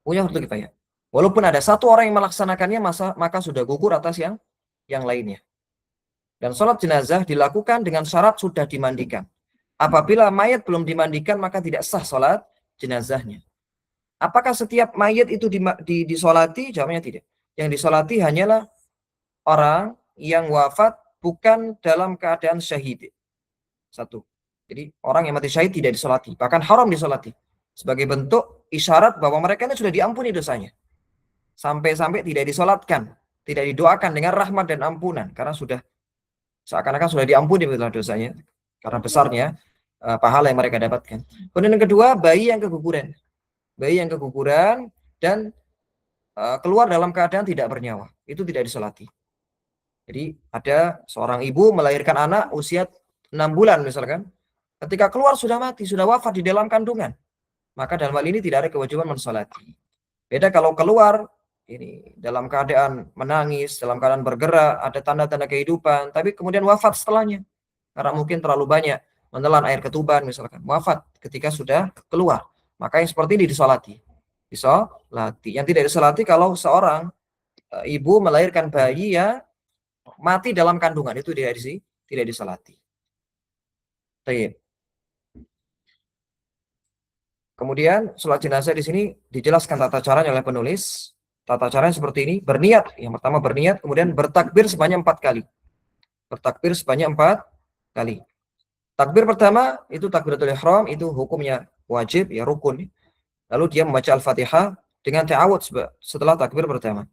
Punya fardu kifayah. Walaupun ada satu orang yang melaksanakannya, maka sudah gugur atas yang lainnya. Dan sholat jenazah dilakukan dengan syarat sudah dimandikan. Apabila mayat belum dimandikan, maka tidak sah sholat jenazahnya. Apakah setiap mayat itu disolati? Jawabnya tidak. Yang disolati hanyalah orang yang wafat bukan dalam keadaan syahid. Satu. Jadi orang yang mati syahid tidak disolati. Bahkan haram disolati. Sebagai bentuk isyarat bahwa mereka ini sudah diampuni dosanya. sampai-sampai tidak disolatkan, tidak didoakan dengan rahmat dan ampunan, karena sudah seakan-akan sudah diampuni dosanya, karena besarnya pahala yang mereka dapatkan. Kemudian yang kedua, bayi yang keguguran. Bayi yang keguguran dan keluar dalam keadaan tidak bernyawa, itu tidak disolati. Jadi ada seorang ibu melahirkan anak usia 6 bulan misalkan, ketika keluar sudah mati, sudah wafat di dalam kandungan, maka dalam hal ini tidak ada kewajiban mensolati. Beda kalau keluar ini dalam keadaan menangis, dalam keadaan bergerak, ada tanda-tanda kehidupan, tapi kemudian wafat setelahnya karena mungkin terlalu banyak menelan air ketuban misalkan, wafat ketika sudah keluar, maka yang seperti ini disolati. Yang tidak disolati kalau seorang ibu melahirkan bayi yang mati dalam kandungan, itu tidak disolati. Baik. Kemudian sholat jenazah di sini dijelaskan tata caranya oleh penulis. Tata caranya seperti ini: berniat. Yang pertama berniat, kemudian bertakbir sebanyak 4 kali. Bertakbir sebanyak 4 kali. Takbir pertama itu takbiratul ihram, itu hukumnya wajib, ya rukun. Lalu dia membaca Al-Fatihah dengan ta'awudz setelah takbir pertama.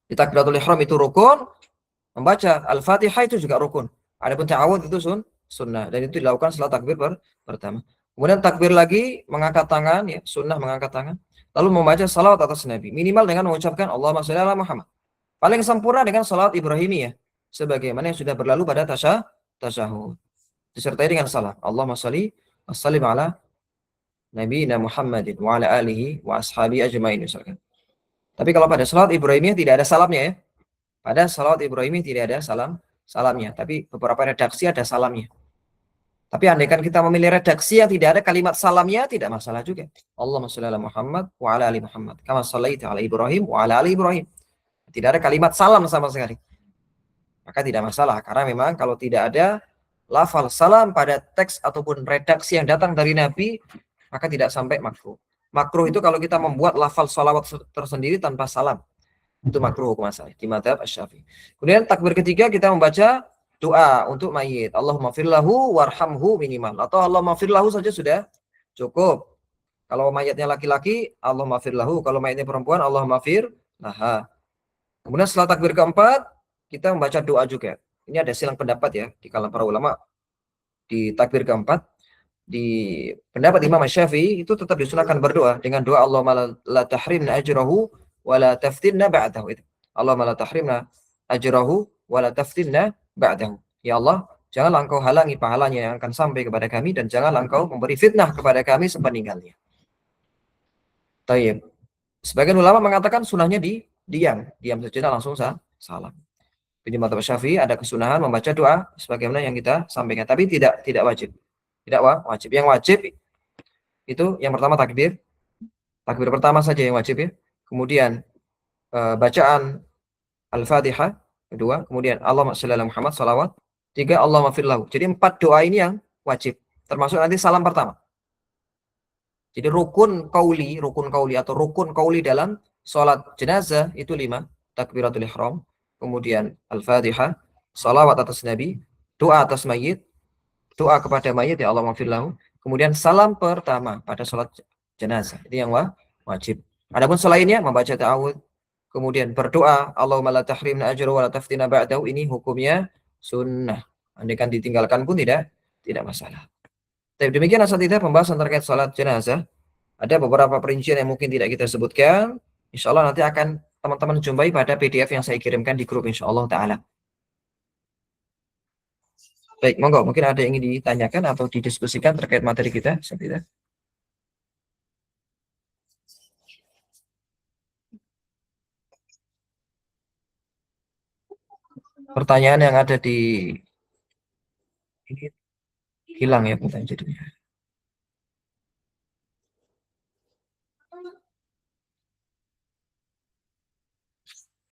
Di takbiratul ihram itu rukun, membaca Al-Fatihah itu juga rukun. Adapun ta'awudz itu sunnah, dan itu dilakukan setelah takbir pertama. Kemudian takbir lagi, mengangkat tangan, ya sunnah mengangkat tangan. Lalu membaca salawat atas Nabi, minimal dengan mengucapkan Allahumma shalli ala Muhammad. Paling sempurna dengan salawat Ibrahimiyah, sebagaimana yang sudah berlalu pada tasyahud. Disertai dengan salam, Allahumma shalli wa sallim ala Nabiina Muhammadin wa ala alihi wa ashabi ajmain misalkan. Tapi kalau pada salat Ibrahimiyah tidak ada salamnya ya. Pada salat Ibrahimiyah tidak ada salamnya, tapi beberapa redaksi ada salamnya. Tapi andaikan kita memilih redaksi yang tidak ada kalimat salamnya, tidak masalah juga. Allahumma shalli ala Muhammad wa ala ali Muhammad kama shallaita ala Ibrahim wa ala ali Ibrahim. Tidak ada kalimat salam sama sekali. Maka tidak masalah, karena memang kalau tidak ada lafal salam pada teks ataupun redaksi yang datang dari Nabi, maka tidak sampai makruh. Makruh itu kalau kita membuat lafal salawat tersendiri tanpa salam. Itu makruh hukum asal di madzhab Asy-Syafi'i. Kemudian takbir ketiga kita membaca doa untuk mayit. Allahumma firlahu warhamhu minimal. Atau Allahumma firlahu saja sudah cukup. Kalau mayatnya laki-laki, Allahumma firlahu. Kalau mayatnya perempuan, Allahumma firlaha. Kemudian setelah takbir keempat, kita membaca doa juga. Ini ada silang pendapat ya di kalangan para ulama. Di takbir keempat, di pendapat Imam Syafi'i itu tetap disunahkan berdoa dengan doa Allahumma la tahrimna ajrahu wa la taftinna ba'dahu. Allahumma la tahrimna ajrahu wa la taftinna ba'dahu. Ya Allah, janganlah engkau halangi pahalanya yang akan sampai kepada kami, dan janganlah engkau memberi fitnah kepada kami sepeninggalnya. Tayyib. Sebagian ulama mengatakan sunahnya diam sejenak langsung salam. Di madzhab Syafi'i ada kesunahan membaca doa sebagaimana yang kita sampaikan, tapi tidak wajib. Tidak wajib. Yang wajib itu yang pertama takbir pertama saja yang wajib ya. Kemudian bacaan Al-Fatihah kedua, kemudian Allahumma shalli ala Muhammad salawat, tiga Allahumma firlahu. Jadi 4 doa ini yang wajib, termasuk nanti salam pertama. Jadi rukun qauli atau rukun qauli dalam salat jenazah itu 5, takbiratul ihram, kemudian Al-Fatihah, salawat atas Nabi, doa atas mayit, doa kepada mayit ya Allah maghfirlahu, kemudian salam pertama pada salat jenazah. Ini yang wajib. Adapun selainnya membaca ta'awudz, kemudian berdoa Allahumma la tahrimna ajra wa la taftina ba'dahu, ini hukumnya sunnah. Andaikan ditinggalkan pun tidak masalah. Tapi demikian asatidz pembahasan terkait salat jenazah. Ada beberapa perincian yang mungkin tidak kita sebutkan. Insyaallah nanti akan teman-teman jumpai pada PDF yang saya kirimkan di grup insyaallah taala. Baik, monggo, mungkin ada yang ingin ditanyakan atau didiskusikan terkait materi kita, asatidz. Pertanyaan yang ada di ini hilang ya pertanyaan jadinya.